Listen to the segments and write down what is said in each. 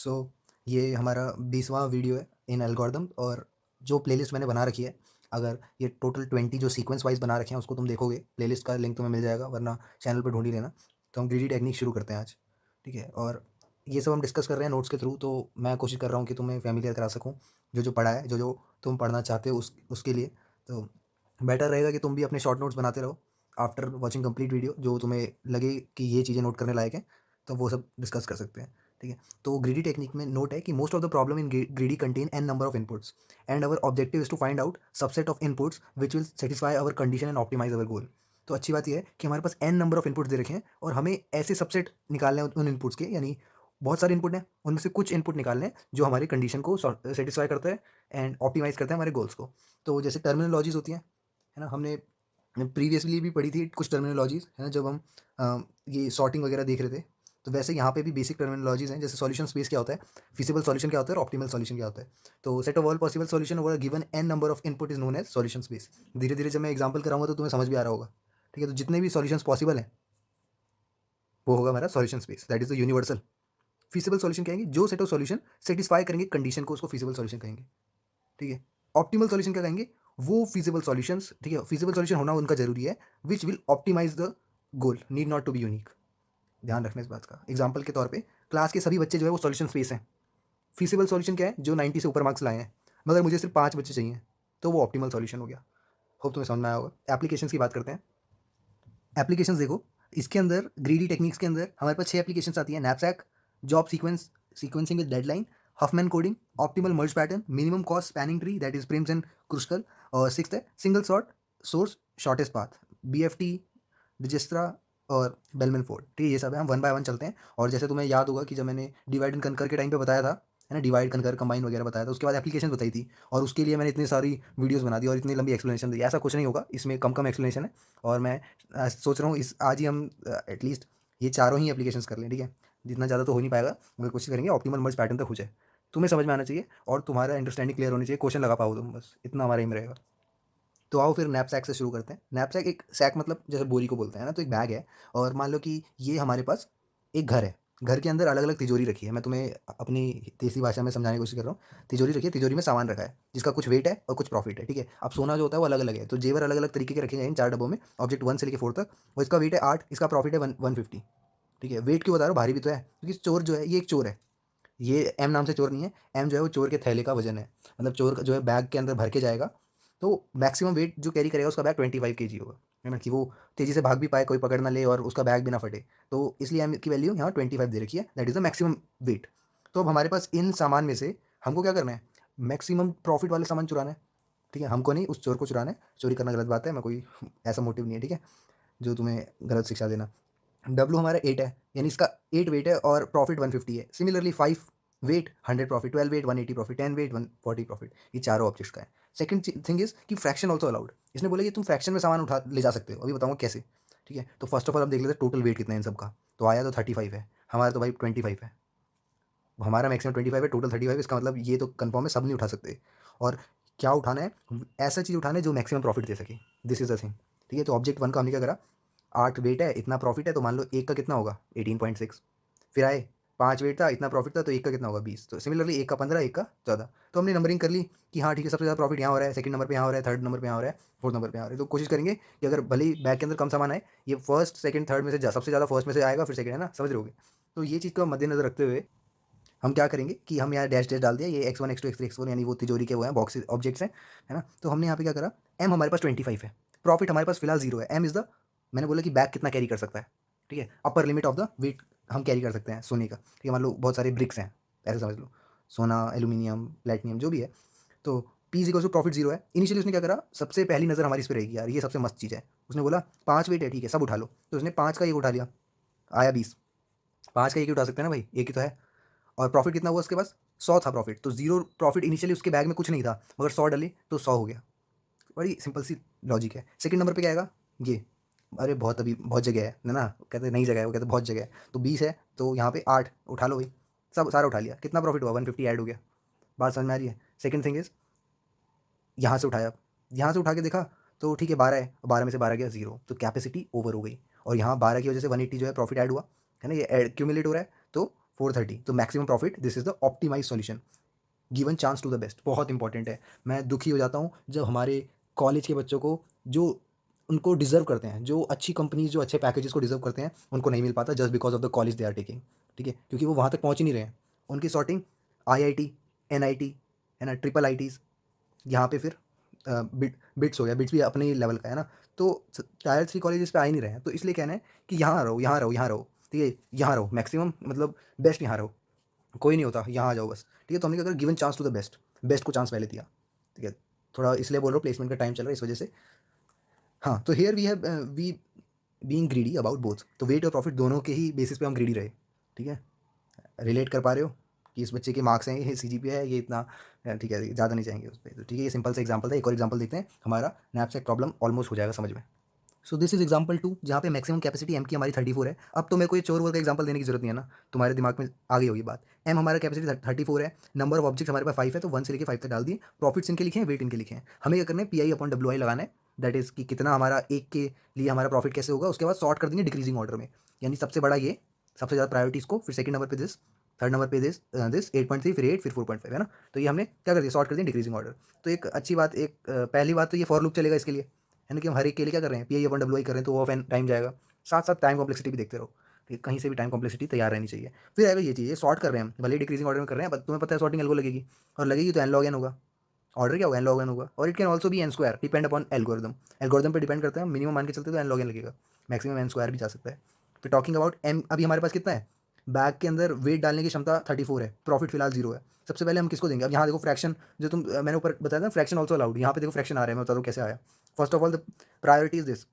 सो ये हमारा 20वां वीडियो है इन एल्गोरिदम। और जो प्लेलिस्ट मैंने बना रखी है, अगर ये टोटल 20 जो सीक्वेंस वाइज बना रखे हैं उसको तुम देखोगे, प्लेलिस्ट का लिंक तुम्हें मिल जाएगा, वरना चैनल पर ढूंढ ही लेना। तो हम ग्रीडी टेक्निक शुरू करते हैं आज। ठीक है, और ये सब हम डिस्कस कर रहे हैं नोट्स के थ्रू, तो मैं कोशिश कर रहा हूँ कि तुम्हें फैमिलियर करा सकूँ जो जो पढ़ा है, जो जो तुम पढ़ना चाहते हो उसके लिए। तो बेटर रहेगा कि तुम भी अपने शॉर्ट नोट्स बनाते रहो आफ्टर वॉचिंग कंप्लीट वीडियो। जो तुम्हें लगे कि ये चीज़ें नोट करने लायक हैं, तो वो सब डिस्कस कर सकते हैं। ठीक है, तो ग्रीडी टेक्निक में नोट है कि most of the problem in greedy contain n number of inputs and our objective is to find out subset of inputs which will satisfy our condition and optimize our goal. तो अच्छी बात यह है कि हमारे पास एन नंबर ऑफ इनपुट्स दे रखे हैं और हमें ऐसे सबसेट निकालने हैं उन इनपुट्स के, यानी बहुत सारे इनपुट हैं, उनमें से कुछ इनपुट निकालने हैं जो हमारी कंडीशन को सेटिस्फाई करते हैं एंड ऑप्टिमाइज करते हैं हमारे गोल्स को। तो जैसे टर्मिनोलॉजीज होती हैं, है ना, हमने प्रीवियसली भी पढ़ी थी कुछ टर्मिनोलॉजीज, है ना, जब हम ये सॉर्टिंग वगैरह देख रहे थे। तो वैसे यहाँ पे भी बेसिक टर्मिनोलॉजीज हैं, जैसे सॉल्यूशन स्पेस क्या होता है, फिजिबल सॉल्यूशन क्या होता है और ऑप्टिमल सॉल्यूशन क्या होता है। तो set of all possible solution over given an number of input is known as solution space. धीरे धीरे जब मैं एग्जांपल कराऊंगा तो तुम्हें समझ भी आ रहा होगा। ठीक है, तो जितने भी सॉल्यूशंस पॉसिबल हैं वो होगा हमारा solution space, that is the universal. Feasible solution कहेंगे जो सेट ऑफ सॉल्यूशन सेटिस्फाई करेंगे कंडीशन को, उसको फिजिबल सॉल्यूशन कहेंगे। ठीक है, ऑप्टिमल सॉल्यूशन क्या कहेंगे, वो फिजिबल सॉल्यूशंस, ठीक है, फिजिबल सॉल्यूशन होना उनका जरूरी है, which will optimise the goal, need not to be unique. ध्यान रखना इस बात का। एग्जाम्पल के तौर पे क्लास के सभी बच्चे जो है वो सॉल्यूशन स्पेस हैं। फिजिबल सॉल्यूशन क्या है, जो 90 से ऊपर मार्क्स लाए हैं, मगर मुझे सिर्फ 5 बच्चे चाहिए, तो वो ऑप्टिमल सॉल्यूशन हो गया। होप तुम्हें समझ में आया होगा। एप्लीकेशन की बात करते हैं। एप्लीकेशन देखो, इसके अंदर ग्रीडी टेक्निक्स के अंदर हमारे पास 6 एप्लीकेशन आती है। Knapsack, job sequence, sequencing with deadline, Huffman coding, optimal merge pattern, minimum cost spanning tree that is Prim's and Kruskal, और सिक्स्थ है single sort source shortest path, BFT, डिजिस्ट्रा और बेलमन फोर्ड। ठीक है, ये सब है, हम वन बाय वन चलते हैं। और जैसे तुम्हें याद होगा कि जब मैंने डिवाइड एंड कनकर के टाइम पे बताया था, है ना, डिवाइड कनकर कंबाइन वगैरह बताया था, उसके बाद एप्लीकेशन बताई थी, और उसके लिए मैंने इतनी सारी वीडियोस बना दी और इतनी लंबी एक्सप्लेनेशन दी। ऐसा कुछ नहीं होगा, इसमें कम कम एक्सप्लेनेशन है। और मैं सोच रहा हूँ इस आज ही हम एटलीस्ट ये चारों ही एप्लीकेशंस कर लें। ठीक है, जितना ज़्यादा तो हो नहीं पाएगा, मगर कोशिश करेंगे ऑप्टिमल मर्ज पैटर्न तक हो जाए। तुम्हें समझ में आना चाहिए और तुम्हारा अंडरस्टैंडिंग क्लियर होनी चाहिए, क्वेश्चन लगा पाओ तुम, बस इतना हमारा एम रहेगा। तो आओ फिर नैपसैक से शुरू करते हैं। नैपसैक एक सैक मतलब जैसे बोरी को बोलते हैं ना, तो एक बैग है। और मान लो कि ये हमारे पास एक घर है, घर के अंदर अलग अलग तिजोरी रखी है। मैं तुम्हें अपनी देसी भाषा में समझाने की कोशिश कर रहा हूँ। तिजोरी रखी है, तिजोरी में सामान रखा है जिसका कुछ वेट है और कुछ प्रॉफिट है। ठीक है, अब सोना जो होता है वो अलग अलग है, तो जेवर अलग अलग तरीके के रखे गए हैं 4 डब्बों में, ऑब्जेक्ट 1 से लेकर 4 तक। और इसका वेट है 8, इसका प्रॉफिट है 150। ठीक है, वेट क्यों बता रहा हूँ, भारी भी तो है, क्योंकि चोर जो है ये एक चोर है। ये एम नाम से चोर नहीं है, एम जो है वो चोर के थैले का वजन है। मतलब चोर का जो है बैग के अंदर भर के जाएगा, तो मैक्सिमम वेट जो कैरी करेगा उसका बैग 25 kg होगा, है ना, कि वो तेजी से भाग भी पाए, कोई पकड़ ना ले और उसका बैग भी ना फटे। तो इसलिए एम की वैल्यू यहाँ 25 दे रखी है, that is the maximum weight. तो अब हमारे पास इन सामान में से हमको क्या करना है, मैक्सिमम प्रॉफिट वाले सामान चुराना है। ठीक है, हमको नहीं, उस चोर को चुराना है। चोरी करना गलत बात है, मैं कोई ऐसा मोटिव नहीं है, ठीक है, जो तुम्हें गलत शिक्षा देना। डब्लू हमारा 8 है, यानी इसका 8 वेट है और प्रॉफिट 150 है। Similarly 5 weight 100 profit, 12 weight 180 profit, 10 weight 140 profit. ये चारों ऑब्जेक्ट्स का है। सेकंड थिंग इज कि फ्रैक्शन ऑल्सो अलाउड। इसने बोला कि तुम फ्रैक्शन में सामान उठा ले जा सकते हो, अभी बताऊंगा कैसे। ठीक है, तो फर्स्ट ऑफ ऑल हम देख लेते हैं टोटल वेट कितना है इन सबका। तो आया तो 35 है, हमारा तो भाई 25 है। हमारा मैक्सिमम 25 है, टोटल 35। इसका मतलब ये तो कंफर्म है, सब नहीं उठा सकते। और क्या उठाना है, ऐसा चीज़ उठाना है जो मैक्सिमम प्रॉफिट दे सके, दिस इज द थिंग। ठीक है, तो ऑब्जेक्ट 1 का हमने क्या करा, 8 वेट है, इतना प्रॉफिट है, तो मान लो एक का कितना होगा 18.6। फिर आए 5 वेट था, इतना प्रॉफिट था, तो एक का कितना होगा 20। तो सिमिलरली एक का 15, एक का 14। तो हमने नंबरिंग कर ली कि हाँ ठीक है, सबसे ज़्यादा प्रॉफिट यहाँ हो रहा है, सेकंड नंबर पे यहाँ हो रहा है, थर्ड नंबर पे यहाँ हो रहा है, फोर्थ नंबर पे यहाँ हो रहा है। तो कोशिश करेंगे कि अगर भले ही बैग के अंदर कम सामान आए, ये फर्स्ट सेकंड थर्ड में से सबसे ज़्यादा फर्स्ट में से आएगा, फिर सेकंड, है ना, समझ रहे होगे। तो ये चीज़ को मद्देनजर रखते हुए हम क्या करेंगे कि हम यहाँ डैश डैश डाल दिया, ये X1 X2 X3 X4 यानी वो तिजोरी के वो हैं, बॉक्स ऑब्जेक्ट्स हैं, है ना। तो हमने यहाँ पे क्या करा, एम हमारे पास 25 है, प्रॉफिट हमारे पास फिलहाल 0 है। एम इज द, मैंने बोला कि बैग कितना कैरी कर सकता है। ठीक है, upper limit of the weight हम कैरी कर सकते हैं सोने का। ठीक है, मान लो बहुत सारे ब्रिक्स हैं, ऐसे समझ लो, सोना, एल्यूमिनियम, प्लेटिनियम जो भी है। तो पी इक्वल टू प्रॉफिट 0 है। इनिशियली उसने क्या करा, सबसे पहली नज़र हमारी इस पर रहेगी, यार ये सबसे मस्त चीज़ है। उसने बोला 5 वेट है, ठीक है सब उठा लो। तो उसने 5 का एक उठा लिया, आया 20। 5 का एक ही उठा सकते हैं ना भाई, एक ही तो है। और प्रॉफिट कितना हुआ उसके पास, 100 था प्रॉफिट। तो 0 प्रॉफिट, इनिशियली उसके बैग में कुछ नहीं था, मगर 100 डले तो 100 हो गया। बड़ी सिंपल सी लॉजिक है। सेकंड नंबर पे क्या आएगा, ये, अरे बहुत, अभी बहुत जगह है ना, कहते हैं नई जगह है, वो कहते हैं बहुत जगह है। तो 20 है, तो यहाँ पे 8 उठा लो भाई, सब सारा उठा लिया, कितना प्रॉफिट हुआ, 150 ऐड हो गया। बात समझ में आ रही है। सेकंड थिंग इज, यहाँ से उठाया, यहाँ से उठा के देखा, तो ठीक है 12 है, 12 में से 12 गया 0, तो कैपेसिटी ओवर हो गई। और यहाँ 12 की वजह से 180 जो है प्रॉफिट ऐड हुआ, है ना, ये क्यूमुलेट हो रहा है। तो 430, तो maximum profit, this is the optimise solution, given chance to the best. बहुत इंपॉर्टेंट है। मैं दुखी हो जाता हूँ जब हमारे कॉलेज के बच्चों को, जो उनको डिजर्व करते हैं, जो अच्छी कंपनीज जो अच्छे पैकेजेस को डिजर्व करते हैं, उनको नहीं मिल पाता just because of the college they are taking. ठीक है, क्योंकि वो वहाँ तक पहुँच ही नहीं रहे हैं। उनकी सॉर्टिंग IIT, NIT, है ना, ट्रिपल IITs, यहाँ पे फिर बिट्स हो गया, बिट्स भी अपने ही लेवल का है ना। तो टायर 3 कॉलेजेस पे आ ही नहीं रहे हैं, तो इसलिए कहना है कि यहाँ रहो, यहाँ रहो, यहाँ रहो। ठीक है, यहाँ रहो, मैक्सिमम मतलब बेस्ट यहाँ रहो, कोई नहीं होता, यहाँ आ जाओ बस। ठीक है, तो हमने क्या करा, given chance to the best, best को चांस पहले दिया। ठीक है, थोड़ा इसलिए बोल रहा हूँ, प्लेसमेंट का टाइम चल रहा है इस वजह से। हाँ, तो here we have we being greedy about both, तो वेट और प्रॉफिट दोनों के ही बेसिस पे हम ग्रीडी रहे। ठीक है, रिलेट कर पा रहे हो कि इस बच्चे के मार्क्स हैं, ये CGPA है, ये इतना, ठीक है, ज़्यादा नहीं जाएंगे उस पर। तो ठीक है, ये सिंपल सा एग्जांपल था। एक और एग्जांपल देखते हैं, हमारा नैपसैक प्रॉब्लम ऑलमोस्ट हो जाएगा समझ में। सो दिस इज एग्जांपल 2, जहाँ पे मैक्सिमम कैपेसिटी M की हमारी 34 है। अब तो मेरे को ये चोर वोर का एग्जांपल देने की जरूरत नहीं है ना, तुम्हारे दिमाग में आ गई होगी बात। M हमारा कैपेसिटी 34 है, नंबर ऑफ ऑब्जेक्ट हमारे पास 5 है, तो 1 से लेकर 5 तक डाल दिए। प्रॉफिट्स इनके लिखे हैं, वेट इनके लिखे हैं। हमें क्या करना है, PI/WI लगाना है, दैट इज कि कितना हमारा एक के लिए हमारा प्रॉफिट कैसे होगा। उसके बाद सॉर्ट कर देंगे डिक्रीजिंग ऑर्डर में, यानी सबसे बड़ा ये, सबसे ज़्यादा प्रायोरिटी इसको, फिर सेकंड नंबर पे दिस, थर्ड नंबर पे दिस 8.3, फिर 8, फिर 4.5, है ना। तो ये हमने क्या कर दिया, सॉर्ट कर दिया डिक्रीजिंग ऑर्डर। तो एक अच्छी बात, एक पहली बात तो ये फॉर लूप चलेगा इसके लिए, है ना, कि हम हर एक के लिए क्या कर रहे हैं, PI/WI कर रहे हैं, तो वो ऑफ एन टाइम जाएगा। साथ साथ टाइम कॉम्प्लेक्सिटी भी देखते रहो, ठीक है, कहीं से भी टाइम कॉम्प्लेक्सिटी तैयार रहनी चाहिए। फिर आएगा ये चीज़, ये सॉर्ट कर रहे हैं हम, भले डिक्रीजिंग ऑर्डर में कर रहे हैं, बट तुम्हें पता है सॉर्टिंग एल्गो लगेगी, और लगेगी तो n log n होगा। ऑर्डर क्या होगा, n log n होगा, और it can also be n² depend upon algorithm. Algorithm पे डिपेंड करता है, मिनिमम मान के चलते तो n log n लगेगा, मैक्सिमम n² भी जा सकता है। फिर टॉकिंग अबाउट M, अभी हमारे पास कितना है, बैग के अंदर वेट डालने की क्षमता 34 है, प्रॉफिट फिलहाल 0 है। सबसे पहले हम किसको देंगे, अब यहाँ देखो फ्रैक्शन, जो तुम मैंने ऊपर बताया था, फ्रैक्शन ऑल्सो अलाउड, यहाँ पे देखो फ्रैक्शन आ रहा है, मैं बता दूँ कैसे आया। First of all the priority is this,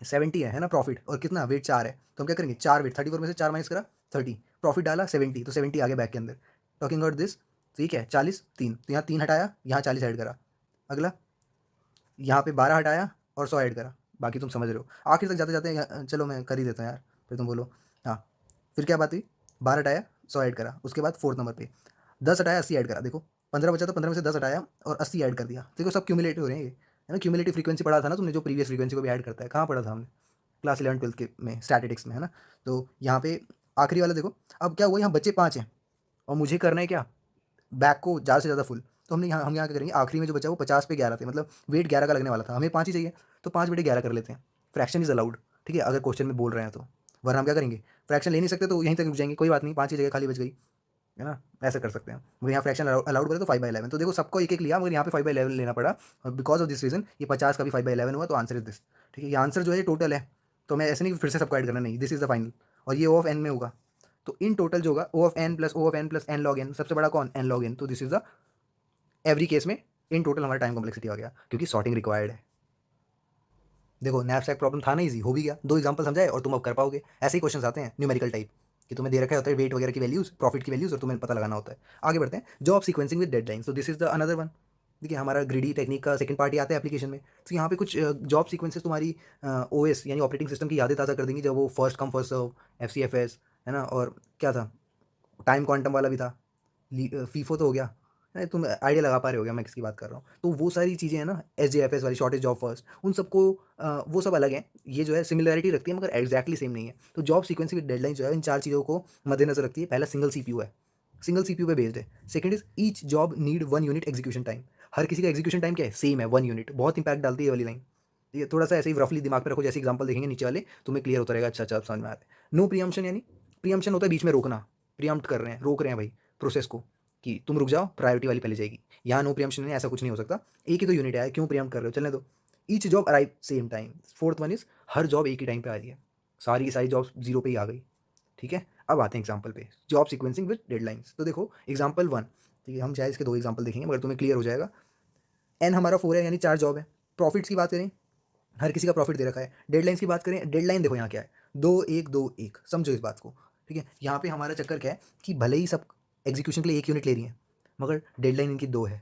70 है ना प्रॉफिट, और कितना वेट 4 है, तो हम क्या करेंगे, 4 वेट, 34 में से 4 माइनस करा 30, प्रॉफिट डाला 70, तो 70 आ गया बैक के अंदर। टॉकिंग अबाउट दिस, ठीक है, 40 3, तो यहाँ 3 हटाया, यहाँ 40 ऐड करा। अगला यहाँ पे 12 हटाया और 100 ऐड करा। बाकी तुम समझ रहे हो, आखिर तक जाते जाते, चलो मैं कर ही देता हूँ यार, फिर तुम बोलो। हाँ, फिर क्या बात हुई, 12 हटाया, 100 ऐड करा। उसके बाद फोर्थ नंबर पे 10 हटाया, 80 ऐड करा। देखो 15 बचा, तो 15 में से 10 हटाया और 80 ऐड कर दिया। देखो सब क्यूमुलेटिव हो रहे हैं ये, है ना। क्यूमुलेटिव फ्रीक्वेंसी पढ़ा था ना तुमने, जो प्रीवियस फ्रीक्वेंसी को भी ऐड करता है, कहाँ पढ़ा था हमने, क्लास 11 12 के में, स्टैटिस्टिक्स में, है ना। तो यहाँ पे आखिरी वाला देखो, अब क्या हुआ, यहाँ बच्चे 5 हैं, और मुझे करना है क्या, बैक को ज़्यादा से ज़्यादा फुल। तो हम यहाँ क्या करेंगे, आखिरी में जो बचा वो 50 पे 11 थे, मतलब वेट 11 का लगने वाला था, हमें 5 ही चाहिए, तो 5 बटे 11 कर लेते हैं। फ्रैक्शन इज अलाउड, ठीक है, अगर क्वेश्चन में बोल रहे हैं तो, वरना हम क्या करेंगे, फ्रैक्शन ले नहीं सकते तो यहीं तक रुक जाएंगे, कोई बात नहीं, 5 की जगह खाली बच गई, है ना, ऐसा कर सकते हैं। मगर यहाँ फ्रैक्शन अलाउड करें तो 5/11, तो देखो सबको एक एक लिया, मगर यहाँ पे 5/11 लेना पड़ा, और बिकॉज ऑफ दिस रीजन ये 50 का भी 5/11 हुआ, तो आंसर इज दिस। ठीक है, ये आंसर जो है टोटल है, तो मैं ऐसे नहीं फिर से सबको ऐड करना, नहीं, दिस इज द फाइनल, और ये O ऑफ n में होगा। तो इन टोटल जो होगा O of n plus O of n plus n log n, सबसे बड़ा कौन, n log n, तो this is the every case में इन टोटल हमारा टाइम कॉम्प्लेक्सिटी आ गया, क्योंकि सॉर्टिंग रिक्वायर्ड है। देखो नैपसैक प्रॉब्लम था ना, इजी हो भी गया, 2 एग्जांपल समझाए और तुम अब कर पाओगे। ऐसे ही क्वेश्चन आते हैं न्यूमेरिकल टाइप, कि तुम्हें दे रखा होता है वेट वगैरह की वैल्यूज, प्रॉफिट की वैल्यूज, और तुम्हें पता लगाना होता है। आगे बढ़ते हैं, job sequencing with deadline, so this is the another one. देखिए हमारा ग्रीडी टेक्निक का सेकंड पार्ट ही आता है एप्लीकेशन में। तो यहाँ पे कुछ जॉब सीक्वेंसेस तुम्हारी OS यानी ऑपरेटिंग सिस्टम की यादें ताज़ा कर देंगी, जब वो first come first serve, FCFS, है ना, और क्या था, टाइम क्वांटम वाला भी था, फीफो तो हो गया, है, तुम आइडिया लगा पा रहे हो गया मैं किसकी बात कर रहा हूँ। तो वो सारी चीज़ें हैं ना, SJFS वाली, शॉर्टेज जॉब फर्स्ट, उन सबको वो सब अलग हैं, ये जो है सिमिलरिटी रखती है, मगर एग्जैक्टली सेम नहीं है। तो जॉब सीक्वेंस विद डेडलाइन जो है, इन 4 चीज़ों को मद्देनजर रखती है। पहला सिंगल CPU है, सिंगल CPU पे बेस्ड है। Second is each job need 1 unit execution time, हर किसी का एग्जीक्यूशन टाइम क्या है, सेम है, 1 यूनिट। बहुत इंपैक्ट डालती है ये वाली लाइन। ये थोड़ा सा ऐसे ही रफली दिमाग में रखो, जैसे एग्जाम्पल देखेंगे नीचे वाले, तुम्हें क्लियर होता रहेगा, अच्छा अच्छा समझ में आ रहा है। नो प्रियम्पशन, यानी प्रियम्पशन होता है बीच में रोकना, प्रियम्प्ट कर रहे हैं, रोक रहे हैं भाई प्रोसेस को, कि तुम रुक जाओ, प्रायोरिटी वाली पहले जाएगी। यहाँ नो प्रियम्पशन है, ऐसा कुछ नहीं हो सकता, एक ही तो यूनिट है, क्यों प्रियम्प्ट कर रहे हो, चलने दो। Each job arrive same time. Fourth one is her job एक ही टाइम पे आ रही है, सारी की सारी जॉब 0 पे ही आ गई। ठीक है, अब आते हैं एग्जाम्पल पे, जॉब सीक्वेंसिंग विद डेडलाइंस। तो देखो एग्जाम्पल 1, ठीक है, हम चाहे इसके 2 एग्जाम्पल देखेंगे, मगर तुम्हें क्लियर हो जाएगा। एन हमारा 4 है, यानी 4 जॉब है। प्रॉफिट्स की बात करें, हर किसी का प्रॉफिट दे रखा है। डेडलाइंस की बात करें, डेडलाइन देखो यहाँ क्या है, 2 1 2 1, समझो इस बात को। ठीक है, यहाँ पे हमारा चक्कर क्या है, कि भले ही सब एग्जीक्यूशन के लिए 1 यूनिट ले रही हैं, मगर डेडलाइन इनकी 2 है।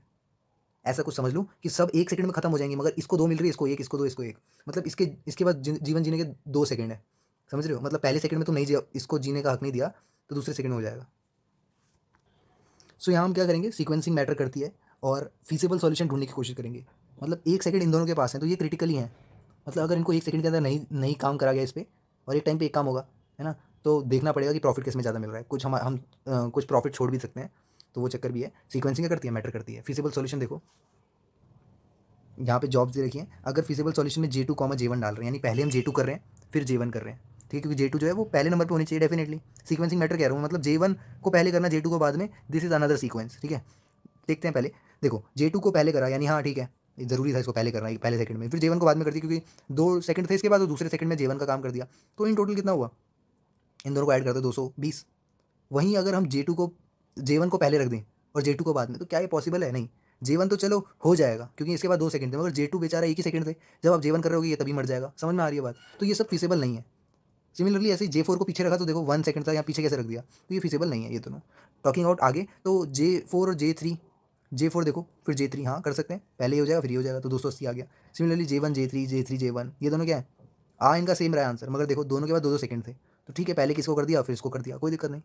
ऐसा कुछ समझ लो कि सब 1 सेकंड में खत्म हो जाएंगे, मगर इसको 2 मिल रही है, इसको 1, इसको 2, इसको 1, मतलब इसके इसके बाद जीवन जीने के 2 सेकंड है। समझ रहे हो, मतलब पहले सेकंड में तुम नहीं जिया, इसको जीने का हक नहीं दिया, तो दूसरे सेकंड में हो जाएगा। सो यहाँ हम क्या करेंगे, सीक्वेंसिंग मैटर करती है, और फीसिबल सॉल्यूशन ढूंढने की कोशिश करेंगे। मतलब 1 सेकंड इन दोनों के पास है, तो ये क्रिटिकली है। मतलब अगर इनको 1 सेकंड के अंदर नहीं नहीं काम करा गया इस पर, और एक टाइम पे एक काम होगा, है ना, तो देखना पड़ेगा कि प्रॉफिट किस में ज़्यादा मिल रहा है। कुछ हम कुछ प्रॉफिट छोड़ भी सकते हैं, तो वो चक्कर भी है। सीक्वेंसिंग क्या करती है, मैटर करती है। फिजिबल सॉल्यूशन देखो, यहाँ पे जॉब्स दे रखी हैं। अगर फिजिबल सॉल्यूशन में J2 कॉमा J1 डाल रहे हैं, यानी पहले हम J2 कर रहे हैं फिर J1 कर रहे हैं, ठीक है, क्योंकि J2 जो है वो पहले नंबर पे होनी चाहिए डेफिनेटली। सीक्वेंसिंग मैटर कह रहा हूँ, मतलब J1 को पहले करना, J2 को बाद में, दिस इज अनदर सीक्वेंस, ठीक है। देखते हैं पहले, देखो J2 को पहले करा, यानी हाँ ठीक है, ज़रूरी था इसको पहले करना, पहले सेकंड में, फिर J1 को बाद में कर दिया, क्योंकि 2 सेकंड थे इसके बाद, तो दूसरे सेकंड में J1 का काम कर दिया। तो इन टोटल कितना हुआ, इन दोनों को ऐड कर दो 220। वहीं अगर हम J2 को J1 को पहले रख दें और J2 को बाद में, तो क्या ये पॉसिबल है? नहीं। J1 तो चलो हो जाएगा, क्योंकि इसके बाद 2 सेकंड थे, मगर J2 बेचारा एक ही सेकंड थे। जब आप J1 कर रहे होगे ये तभी मर जाएगा। समझ में आ रही है बात? तो ये सब फिजिबल नहीं है। सिमिलरली ऐसे ही J4 को पीछे रखा, तो देखो 1 सेकंड था, यहाँ पीछे कैसे रख दिया, तो ये फिजिबल नहीं है ये दोनों। टॉकिंग आउट आगे, तो J4 और J3, J4 देखो फिर J3, हाँ कर सकते हैं, पहले ही हो जाएगा फिर ये हो जाएगा, तो 280 आ गया। Similarly J1 J3 J3 J1, ये दोनों क्या है, इनका सेम रहा आंसर, मगर देखो दोनों के बाद 2-2 सेकंड थे, तो ठीक है, पहले किसको कर दिया फिर इसको कर दिया, कोई दिक्कत नहीं,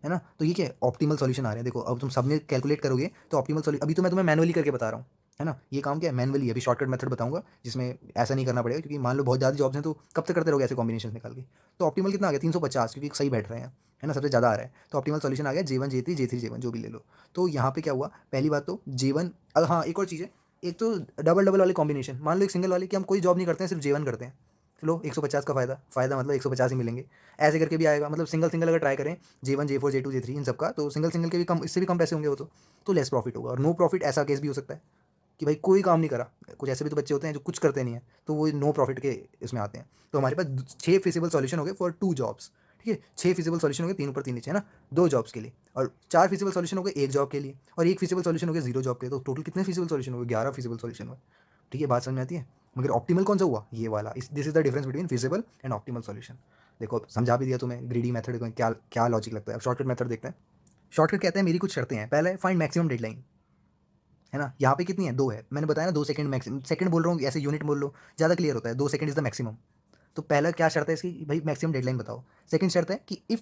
है ना। तो ये क्या है, ऑप्टिमल सॉल्यूशन आ रहे हैं। देखो अब तुम सब में कैलकुलेट करोगे तो ऑप्टिमल सॉल्यूशन, अभी तो मैं तुम्हें मैनुअली करके बता रहा हूँ, है ना। ये काम क्या है, मैनुअली। अभी शॉर्टकट मेथड बताऊंगा जिसमें ऐसा नहीं करना पड़ेगा, क्योंकि मान लो बहुत ज़्यादा जॉब्स हैं तो कब तक करते रहोगे ऐसे कॉम्बिनेशन निकाल के। तो ऑप्टिमल कितना आ गया, 350, क्योंकि सही बैठ रहे हैं, है ना, सबसे ज़्यादा आ रहा है। तो ऑप्टिमल सॉल्यूशन आ गया J1 J3 J3 J1, जो भी ले लो। तो यहाँ पे क्या हुआ, पहली बात तो J1, हाँ एक और चीज़ है, एक तो डबल डबल वाले कॉम्बिनेशन, मान लो एक सिंगल वाले कि हम कोई जॉब नहीं करते हैं, सिर्फ J1 करते हैं, चलो 150 का फ़ायदा मतलब 150 ही मिलेंगे। ऐसे करके भी आएगा, मतलब सिंगल सिंगल अगर ट्राई करें J1 J4 J2 J3 इन सब का, तो सिंगल सिंगल के भी कम, इससे भी कम पैसे होंगे वो, तो लेस प्रॉफिट होगा। और नो प्रॉफिट ऐसा केस भी हो सकता है कि भाई कोई काम नहीं करा, कुछ ऐसे भी तो बच्चे होते हैं जो कुछ करते नहीं है, तो वो नो प्रॉफिट के इसमें आते हैं। तो हमारे पास 6 फिजिबल सॉल्यूशन हो गए फॉर 2 जॉब्स, ठीक है, 6 फिजिबल सॉल्यूशन हो गए, 3 ऊपर 3 नीचे, है ना, 2 जॉब्स के लिए, और 4 फिजिबल सॉल्यूशन हो गए 1 जॉब के लिए, और 1 फिजिबल सॉल्यूशन हो गया 0 जॉब के लिए। तो टोटल कितने फिजिबल सॉल्यूशन हो गए, 11 फिजिबल सॉल्यूशन हुए, ठीक है, बात समझ में आती है। मगर ऑप्टिमल कौन सा हुआ, ये वाला। This is the difference between feasible and optimal solution. देखो अब समझा भी दिया तुम्हें, ग्रीडी मेथड को क्या क्या लॉजिक लगता है। अब शॉर्टकट मेथड देखते हैं। शॉर्टकट कहते हैं मेरी कुछ शर्तें हैं, पहले फाइंड मैक्सिमम डेडलाइन, है ना। यहाँ पे कितनी है, 2 है, मैंने बताया ना 2 सेकंड मैक्सिमम, सेकंड बोल रहा हूँ ऐसे यूनिट बोल लो, ज़्यादा क्लियर होता है। 2 सेकंड इज द मैक्सिमम। तो पहला क्या शर्त है इसकी, भाई मैक्सिमम डेडलाइन बताओ। सेकंड शर्त है कि if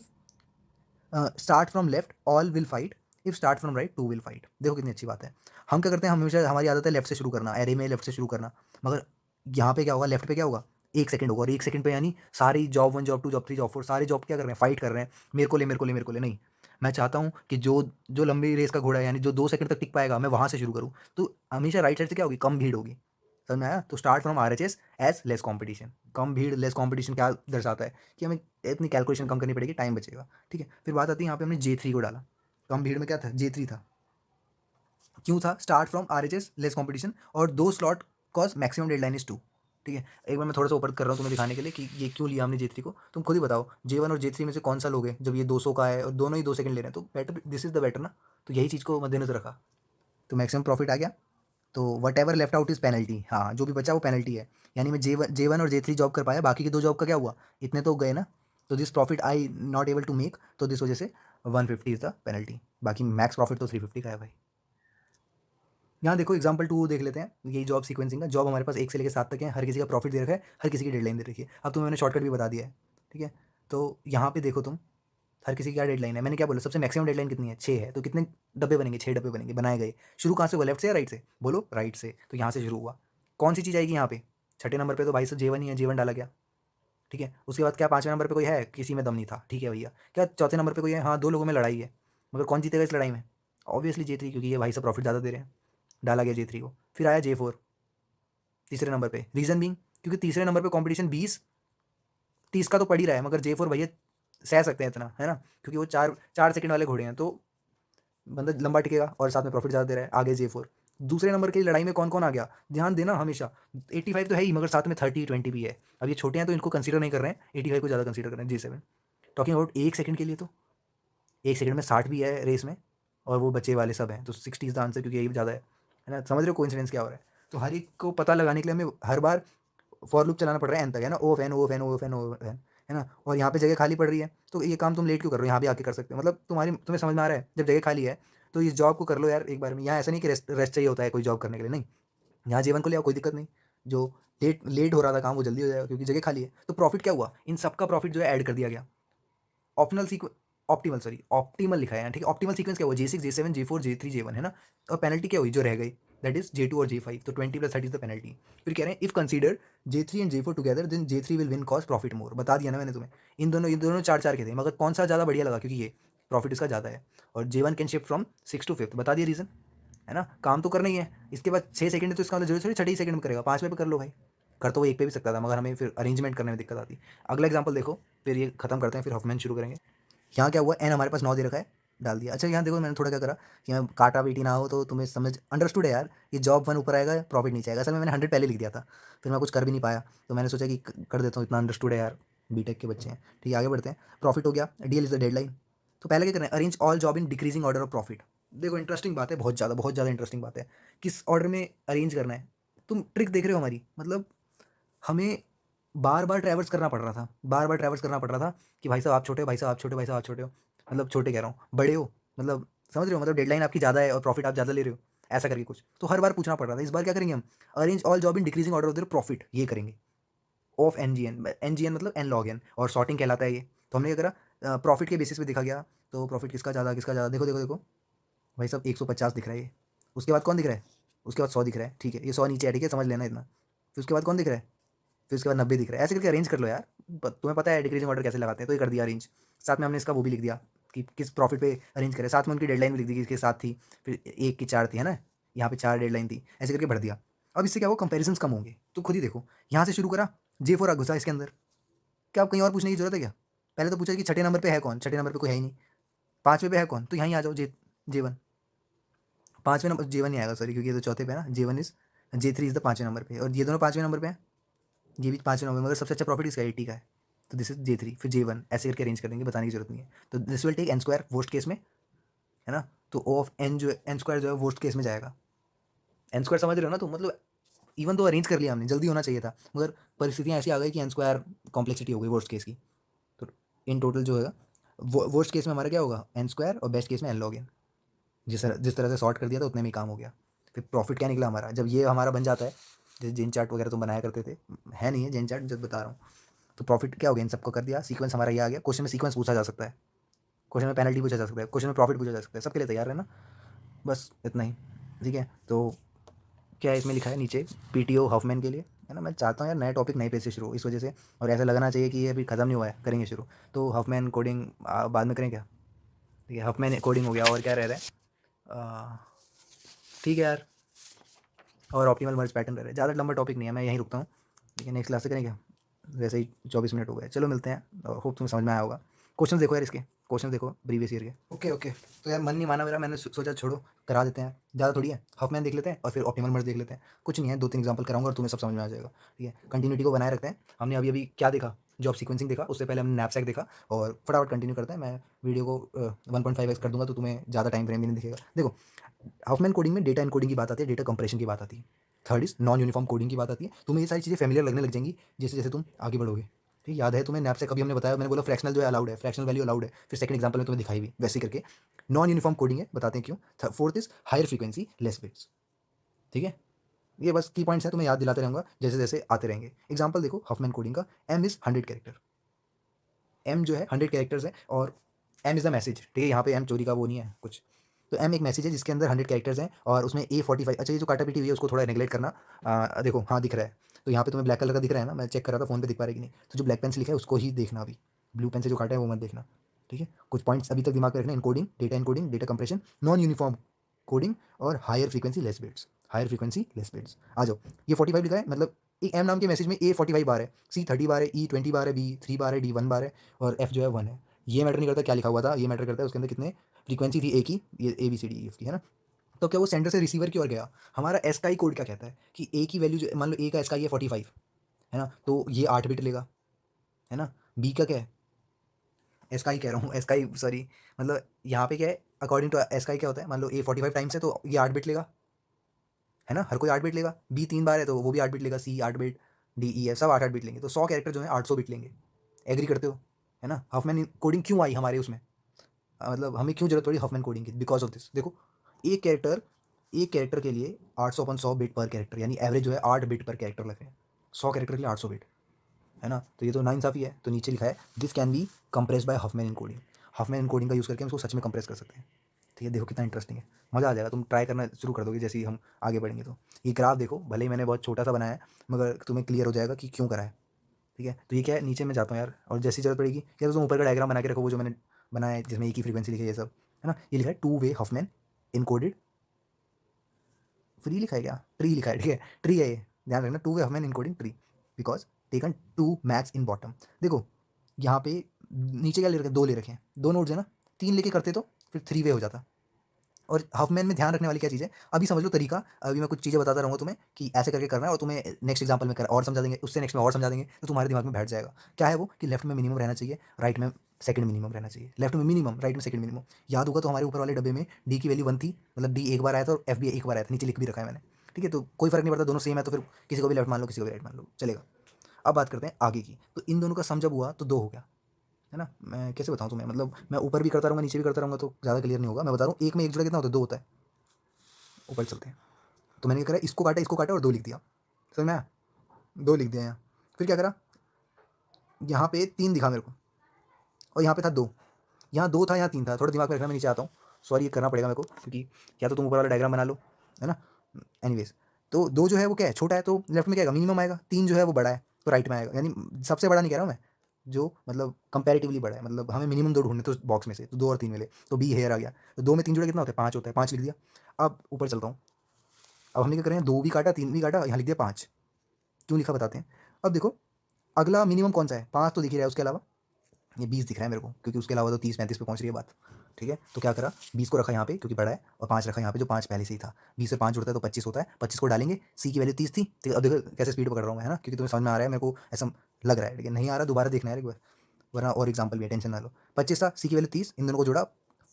start from left all will fight, if start from right two will fight. देखो कितनी अच्छी बात है। हम क्या करते हैं, हमेशा हमारी आदत है लेफ्ट से शुरू करना, एरे में लेफ्ट से शुरू करना, मगर यहाँ पे क्या होगा, लेफ्ट पे क्या होगा, 1 सेकंड होगा, और 1 सेकंड पे यानी सारी जॉब 1 जॉब 2 जॉब 3 जॉब 4 सारे जॉब क्या कर रहे हैं, फाइट कर रहे हैं, मेरे को ले मेरे को ले मेरे को ले। नहीं, मैं चाहता हूँ कि जो जो लंबी रेस का घोड़ा है, यानी जो 2 सेकंड तक टिक पाएगा, मैं वहाँ से शुरू करूँ। तो हमेशा राइट साइड से क्या होगी, कम भीड़ होगी। समझ में आया। तो start from RHS as less competition. कम भीड़ लेस कॉम्पिटिशन क्या दर्शाता है कि हमें इतनी कैलकुलेशन कम करनी पड़ेगी, टाइम बचेगा, ठीक है। फिर बात आती है यहाँ पे हमने J3 को डाला, कम भीड़ में क्या था, J3 था। क्यों था, start from RHS less competition, और 2 slot cause maximum deadline is 2, ठीक है। एक बार मैं थोड़ा सा ऊपर कर रहा हूँ तुम्हें दिखाने के लिए कि ये क्यों लिया हमने J3 को। तुम खुद ही बताओ J1 और J3 में से कौन सा लोगे, जब ये 200 का है और दोनों ही 2 सेकंड ले रहे हैं, तो better, this is the better ना। तो यही चीज़ को मद्देनजर रखा, तो मैक्सिमम प्रॉफिट आ गया। तो what ever left out is penalty, हाँ जो भी बचा वो पेनल्टी है। यानी मैं J1 और J3 जॉब कर पाया, बाकी की 2 जॉब का क्या हुआ, इतने तो गए ना। तो this profit I not able to make, तो दिस वजह से 150 इज़ द पेनल्टी। बाकी मैक्स प्रॉफिट तो 350 का है भाई। यहाँ देखो एग्जाम्पल 2 देख लेते हैं, यही जॉब सीक्वेंसिंग का। जॉब हमारे पास 1 से लेकर 7 तक है, हर किसी का प्रॉफिट दे रखा है, हर किसी की डेडलाइन दे रखी है। अब तुम्हें मैंने शॉर्टकट भी बता दिया है, ठीक है। तो यहाँ पे देखो तुम, हर किसी की क्या डेडलाइन है, मैंने क्या बोला, सबसे मैक्सिमम डेडलाइन कितनी है, 6 है। तो कितने डब्बे बनेंगे, 6 डब्बे बनेंगे, बनाए गए। शुरू कहाँ से हुआ, लेफ्ट से या राइट से, बोलो राइट से, तो यहाँ से शुरू हुआ। कौन सी चीज़ आएगी यहाँ पे, छठे नंबर पे तो भाई साहब J1 ही है, J1 डाला गया, ठीक है। उसके बाद क्या, 5वें नंबर पे कोई है, किसी में दम नहीं था, ठीक है भैया। क्या चौथे नंबर पे कोई है, हाँ 2 लोगों में लड़ाई है, मगर कौन जीतेगा इस लड़ाई में, ऑब्वियसली J3, क्योंकि ये भाई साहब प्रॉफिट ज़्यादा दे रहे हैं, डाला गया J3 को। फिर आया J4 तीसरे नंबर पे, रीज़न बीइंग क्योंकि तीसरे नंबर पे कंपटीशन 20-30 का तो पड़ ही रहा है, मगर J4 भैया सह सकते हैं इतना, है ना, क्योंकि वो 4 सेकंड वाले घोड़े हैं, तो बंदा लंबा टिकेगा और साथ में प्रॉफिट ज़्यादा दे रहा है। आगे J4 दूसरे नंबर की लड़ाई में कौन कौन आ गया, ध्यान देना हमेशा। 85 तो है ही, मगर साथ में 30-20 भी है। अब ये छोटे हैं तो इनको कंसीडर नहीं कर रहे हैं, 85 को ज़्यादा कंसीडर कर रहे हैं। J7 टॉकिंग अबाउट 1 सेकंड के लिए, तो 1 सेकंड में 60 भी है रेस में, और वो बचे वाले सब हैं, तो 60 इज द आंसर, क्योंकि यही ज़्यादा है ना। समझ रहे हो कोइंसिडेंस क्या हो रहा है। तो हर एक को पता लगाने के लिए हमें हर बार फॉर लूप चलाना पड़ रहा है एन तक, है ना, O of n O of n O of n O of n, है ना। और यहाँ पे जगह खाली पड़ रही है, तो ये काम तुम लेट क्यों कर रहे हो, यहाँ भी आके कर सकते हो। मतलब तुम्हें समझ में आ रहा है, जब जगह खाली है तो इस जॉब को कर लो यार एक बार में। यहाँ ऐसा नहीं कि रेस्ट चाहिए होता है कोई जॉब करने के लिए, नहीं। यहाँ J1 को ले आओ, कोई दिक्कत नहीं। जो लेट लेट हो रहा था काम, वो जल्दी हो जाएगा क्योंकि जगह खाली है। तो प्रॉफिट क्या हुआ, इन सबका प्रॉफिट जो है ऐड कर दिया गया। Optimal sequence, optimal sorry optimal लिखा है यहाँ, ठीक है। ऑप्टिमल सीक्वेंस क्या हुआ, J6 J7 J4 J3 J1, है ना। और पेनल्टी क्या हुई, जो रह गई, दैट इज J2 और J5, तो 20 + 30 इज द पेनल्टी। फिर कह रहे हैं if consider J3 and J4 together then J3 will win cost profit more. बता दिया ना मैंने तुम्हें, इन दोनों 4-4 के थे, मगर कौन सा ज़्यादा बढ़िया लगा, क्योंकि ये प्रॉफिट इसका ज़्यादा है। और J1 can shift from 6 to 5th, बता दिया रीज़न, है ना। काम तो करना ही है। इसके बाद 6 सेकंड है तो इसका मतलब जरूरी थोड़ी 6 सेकंड में करेगा, 5वें पे कर लो भाई। कर तो वो 1 पे भी सकता था, मगर हमें फिर अरेंजमेंट करने में दिक्कत आती। अगला एग्जांपल देखो, फिर ये खत्म करते हैं, फिर हफमैन शुरू करेंगे। यहाँ क्या हुआ, एन हमारे पास 9 दे रखा है, डाल दिया। अच्छा यहाँ देखो मैंने थोड़ा क्या करा कि मैं काटा पीटी ना हो, तो तुम्हें समझ अंडरस्टूड है यार। ये जॉब 1 ऊपर आएगा, प्रॉफिट नीचे आएगा। असल में मैंने 100 पहले लिख दिया था, फिर मैं कुछ कर भी नहीं पाया, तो मैंने सोचा कि कर देता हूँ, इतना अंडरस्टूड है यार, बीटेक के बच्चे हैं। ठीक है आगे बढ़ते हैं। प्रॉफिट हो गया, डीएल इज द डेडलाइन। तो पहले क्या करना है, arrange all job in decreasing order of profit. देखो इंटरेस्टिंग बात है, बहुत ज़्यादा इंटरेस्टिंग बात है। किस ऑर्डर में अरेंज करना है, तुम ट्रिक देख रहे हो हमारी, मतलब हमें बार बार ट्रैवर्स करना पड़ रहा था, बार बार ट्रैवर्स करना पड़ रहा था कि भाई साहब आप छोटे हो, भाई साहब आप छोटे हो, भाई साहब आप छोटे हो, मतलब छोटे कह रहा हूँ, बड़े हो, मतलब समझ रहे हो, मतलब डेडलाइन आपकी ज़्यादा है और प्रॉफिट आप ज़्यादा ले रहे हो, ऐसा करके कुछ तो हर बार पूछना पड़ रहा था। इस बार क्या करेंगे हम, arrange all job in decreasing order of their profit, ये करेंगे ऑफ एन जी एन मतलब एन लॉग एन, और सॉर्टिंग कहलाता है ये। तो हमने क्या करा, प्रॉफिट के बेसिस पे देखा गया, तो प्रॉफिट किसका ज़्यादा, देखो देखो देखो भाई साहब 150 दिख रहा है ये। उसके बाद कौन दिख रहा है, उसके बाद 100 दिख रहा है, ठीक है ये 100 नीचे है, ठीक है समझ लेना इतना। फिर उसके बाद कौन दिख रहा है, फिर उसके बाद 90 दिख रहा है। ऐसे करके अरेंज कर लो यार, तुम्हें पता है डिक्रीजिंग ऑर्डर कैसे लगाते हैं, तो ये कर दिया अरेंज। साथ में हमने इसका वो भी लिख दिया कि किस प्रॉफिट पे अरेंज करें, साथ में उनकी डेडलाइन भी लिख दी किसके साथ थी, फिर 1 की 4 थी, है ना, यहाँ पे 4 डेडलाइन थी, ऐसे करके भर दिया। अब इससे क्या हो, कंपेरिजन कम होंगे, तो खुद ही देखो यहाँ से शुरू करा, J4 आ घुसा इसके अंदर। क्या अब कहीं और पूछने की जरूरत है क्या, पहले तो पूछा कि छठे नंबर पे है कौन, छठे नंबर पे कोई है ही नहीं। 5वें पे है कौन, तो यहीं आ जाओ, J1। 5वें नंबर J1 नहीं आएगा सॉरी, क्योंकि ये तो चौथे पे है ना, J3 इज द 5वें नंबर पे, और ये दोनों 5वें नंबर पे हैं, ये भी 5वें नंबर, मगर सबसे अच्छा प्रॉफिट इसका 80 का है, तो दिस इज J3, फिर J1, ऐसे करके अरेंज कर देंगे, बताने की जरूरत नहीं है। तो this will take n square worst case में, है ना, तो ओ ऑफ एन जो एन स्क्वायर जो है वर्स्ट केस में जाएगा। एन स्क्वायर समझ रहे हो ना, तो मतलब इवन तो अरेंज कर लिया हमने, जल्दी होना चाहिए था, मगर परिस्थितियाँ ऐसी आ गई कि एन स्क्वायर कॉम्प्लेक्सिटी हो गई वर्स्ट केस की। तो इन टोटल जो है वर्स्ट केस में हमारा क्या होगा, एन स्क्वायर, और बेस्ट केस में एन लॉग एन। जिस तरह से सॉर्ट कर दिया था उतने में ही काम हो गया। फिर प्रॉफिट क्या निकला हमारा, जब ये हमारा बन जाता है, जैसे जेन चार्ट वगैरह तुम बनाया करते थे, है नहीं है जेन चार्ट, जब बता रहा हूँ, तो प्रॉफिट क्या हो गया, इन सबको कर दिया, सीक्वेंस हमारा ये आ गया। क्वेश्चन में सीक्वेंस पूछा जा सकता है, क्वेश्चन में पेनल्टी पूछा जा सकता है, क्वेश्चन में प्रॉफिट पूछा जा सकता है, सबके लिए तैयार है ना, बस इतना ही। ठीक है, तो क्या इसमें लिखा है नीचे, पीटीओ हॉफमैन के लिए, है ना। मैं चाहता हूँ यार नया टॉपिक नए पेज से शुरू हो, इस वजह से, और ऐसा लगना चाहिए कि ये अभी खत्म नहीं हुआ है, करेंगे शुरू। तो हॉफमैन कोडिंग बाद में करें क्या, ठीक है, हॉफमैन कोडिंग हो गया, और क्या रह रहा है, ठीक है यार, और ऑप्टिमल मर्ज पैटर्न रह रहा है। ज़्यादा लंबा टॉपिक नहीं है, मैं यहीं रुकता हूँ, ठीक है, नेक्स्ट क्लास से करेंगे। वैसे ही 24 मिनट हो गए, चलो मिलते हैं, होप तुम्हें समझ में आया होगा। क्वेश्चन देखो यार, इसके क्वेश्चन देखो प्रीवियस ईयर के। ओके ओके, तो यार मन नहीं माना मेरा, मैंने सोचा छोड़ो, करा देते हैं, ज़्यादा थोड़ी है, हॉफमैन देख लेते हैं और फिर ऑप्टिमल मर्ज देख लेते हैं। कुछ नहीं है, 2-3 एग्जांपल कराऊंगा और तुम्हें सब समझ में आ जाएगा। ठीक है, कंटिन्यूटी को बनाए रखते हैं। हमने अभी अभी क्या देखा, जॉब सीक्वेंसिंग देखा, उससे पहले हमने नैपसैक देखा, और फटाफट कंटिन्यू करते हैं। मैं वीडियो को 1.5x कर दूंगा, तो तुम्हें ज़्यादा टाइम फ्रेम भी नहीं दिखेगा। देखो हॉफमैन कोडिंग में डेटा एनकोडिंग की बात आती है, डेटा कंप्रेशन की बात आती है, third is non uniform coding की बात आती है। तुम्हें ये सारी चीज़ें फेमिलियर लगने लग जाएंगी जैसे जैसे तुम आगे बढ़ोगे। ठीक, याद है तुम्हें, नैप से कभी हमने बताया, मैंने बोला फ्रैक्शनल जो है अलाउड है, फ्रैक्शनल वैल्यू अलाउड है, फिर सेकंड एग्जांपल में तुम्हें दिखाई भी वैसे ही करके। नॉन यूनिफॉर्म कोडिंग है, बताते हैं क्यों। Fourth is higher frequency less bits. ठीक है, ये बस की पॉइंट्स है, तुम्हें याद दिलाते रहूंगा जैसे जैसे आते रहेंगे। एग्जाम्पल देखो हॉफमैन कोडिंग का, एम इज 100 कैरेक्टर, एम जो है 100 कैरेक्टर्स है, और एम इज़ द मैसेज। ठीक है, यहाँ पे एम चोरी का वो नहीं है कुछ, तो एम एक मैसेज है जिसके अंदर 100 कैरेक्टर्स हैं, और उसमें A45। अच्छा ये जो काटा पीटी हुई है उसको थोड़ा नेगलेक्ट करना, देखो हाँ दिख रहा है, तो यहाँ पे तुम्हें ब्लैक कलर का दिख रहा है ना, मैं चेक कर रहा था फोन पे दिख पा रहा है कि नहीं, तो जो ब्लैक पेन से लिखा है उसको ही देखना, अभी ब्लू पेन से जो काटा है वो मत देखना। ठीक है, कुछ पॉइंट्स अभी तक दिमाग में रखना, encoding, data compression, non uniform coding, और higher frequency less bits, higher frequency less bits. आ जाओ, ये 45 लिखा है, मतलब एक एम नाम के मैसेज में A45 बार है, C30 बार है, E20 बार है, B3 बार है, D1 बार है, और F जो है 1 है। ये मैटर नहीं करता क्या लिखा हुआ था, ये मैटर करता है उसके अंदर कितने फ्रीक्वेंसी थी ए की, ये ABCD की, है ना। तो क्या वो सेंटर से रिसीवर की ओर गया, हमारा एस्काई कोड क्या कहता है कि ए की वैल्यू जो मान लो, ए का एस्काई है 45, है ना, तो ये 8 बिट लेगा, है ना। बी का क्या है, एस्काई कह रहा हूँ, एस्काई सॉरी, मतलब यहाँ पे क्या है, अकॉर्डिंग टू एस्काई क्या होता है, मान लो A45 टाइम्स है तो ये 8 बिट लेगा, है ना, हर कोई 8 बिट लेगा। बी 3 बार है तो वो भी 8 बिट लेगा, C 8 बिट, DE सब 8-8 बिट लेंगे, तो 100 कैरेक्टर जो है 800 बिट लेंगे। एग्री करते हो, है ना। हॉफमैन कोडिंग क्यों आई हमारे उसमें, मतलब हमें क्यों जरूरत पड़ी हॉफमैन कोडिंग की, बिकॉज ऑफ दिस। देखो एक कैरेक्टर के लिए 800/100 बिट पर कैरेक्टर, यानी एवरेज जो है 8 बिट पर कैरेक्टर लग रहे हैं, 100 कैरेक्टर के लिए 800 बिट, है ना। तो ये तो नाइंसाफ़ी है, तो नीचे लिखा है this can be compress by Huffman encoding. Huffman encoding का यूज़ करके हम इसको सच में कंप्रेस कर सकते हैं। ठीक है, देखो कितना इंटरेस्टिंग है, मज़ा आ जाएगा, तुम ट्राई करना शुरू कर दोगे जैसे ही हम आगे बढ़ेंगे। तो ये ग्राफ देखो, भले ही मैंने बहुत छोटा सा बनाया है मगर तुम्हें क्लियर हो जाएगा कि क्यों करा है। ठीक है, तो ये क्या है, नीचे मैं जाता हूँ यार, और जैसी ज़रूरत पड़ेगी या तो तुम ऊपर का डायग्राम बना के रखो, वो जो मैंने बनाया है जिसमें एक ही फ्रीक्वेंसी लिखी है, ये सब है ना। ये लिखा है to way Huffman encoded, free लिखा है क्या, ट्री लिखा है, ठीक है ट्री है ये, ध्यान रखना, two way Huffman encoding tree because taken to max in bottom. देखो यहाँ पे नीचे क्या ले रखे हैं, दो ले रखे हैं, दो नोड्स है ना, तीन लेके करते तो फिर थ्री वे हो जाता। और हफमैन में ध्यान रखने वाली क्या चीज़ है, अभी समझ लो तरीका, अभी मैं कुछ चीज़ें बताता रहूँगा तुम्हें कि ऐसे करके करना है, और तुम्हें नेक्स्ट एग्जांपल में कर और समझा देंगे, उससे नेक्स्ट में और समझा देंगे, तो तुम्हारे दिमाग में बैठ जाएगा। क्या है वो कि लेफ्ट में मिनिमम रहना चाहिए, राइट में सेकंड मिनिमम रहना चाहिए, लेफ्ट में मिनिमम, राइट में सेकंड मिनिमम। याद होगा तो हमारे ऊपर वाले डब्बे में डी की वैल्यू 1 थी, मतलब डी एक बार आया था और एफ भी एक बार आया था, नीचे लिख भी रखा है मैंने। ठीक है, तो कोई फर्क नहीं पड़ता, दोनों सेम है, तो फिर किसी को भी लेफ्ट मान लो, किसी को भी राइट मान लो, चलेगा। अब बात करते हैं आगे की, तो इन दोनों का सम जब हुआ तो दो हो गया, है ना। मैं कैसे बताऊँ तुम्हें, मतलब मैं ऊपर भी करता रहूँगा नीचे भी करता रहूँगा तो ज़्यादा क्लियर नहीं होगा। मैं बता रहा हूँ एक में एक जुड़ा कितना होता है, दो होता है। ऊपर चलते हैं, तो मैंने क्या करा, इसको काटा और दो लिख दिया, समझ में आया, दो लिख दिया यहाँ। फिर क्या करा, यहाँ पे तीन दिखा मेरे को और यहाँ पे था दो, यहाँ दो था यहाँ तीन था, थोड़ा दिमाग में रखना, मैं नीचे आता हूँ, सॉरी ये करना पड़ेगा मेरे को, क्योंकि या तो तुम ऊपर वाला डायग्राम बना लो, है ना। एनीवेज, तो दो जो है वो क्या है, छोटा है, तो लेफ्ट में क्या आएगा, मिनिमम आएगा। तीन जो है वो बड़ा है, तो राइट में आएगा, यानी सबसे बड़ा नहीं कह रहा हूँ मैं, जो मतलब कंपैरेटिवली बड़ा है, मतलब हमें मिनिमम दो ढूंढने तो बॉक्स में से, तो दो और तीन मिले, तो बी हेयर आ गया। तो दो में तीन जुड़ा कितना होता है, पाँच होता है, पाँच लिख दिया। अब ऊपर चलता हूँ, अब हमने क्या करें, दो भी काटा तीन भी काटा, यहाँ लिख दिया पाँच। क्यों लिखा बताते हैं। अब देखो अगला मिनिमम कौन सा है, पाँच तो दिख ही रहा है, उसके अलावा ये 20 दिख रहा है मेरे को, क्योंकि उसके अलावा तो 30 35 पे पहुंच रही है बात। ठीक है, तो क्या करा, 20 को रखा यहाँ पे क्योंकि बड़ा है, और 5 रखा यहाँ पे जो 5 पहले से ही था। 20 से 5 जुड़ता है तो 25 होता है, 25 को डालेंगे, सी की वैल्यू 30 थी। ठीक है, अब देखो कैसे स्पीड पकड़ रहा हूँ मैं, है ना, क्योंकि तुम्हें समझ में आ रहा है, मेरे को ऐसा लग रहा है, लेकिन नहीं आ रहा, दोबारा देखना है एक बार, वरना और एग्जाम्पल भी है, टेंशन ना लो। 25 था, सी की वैल्यू 30, इन दोनों को जोड़ा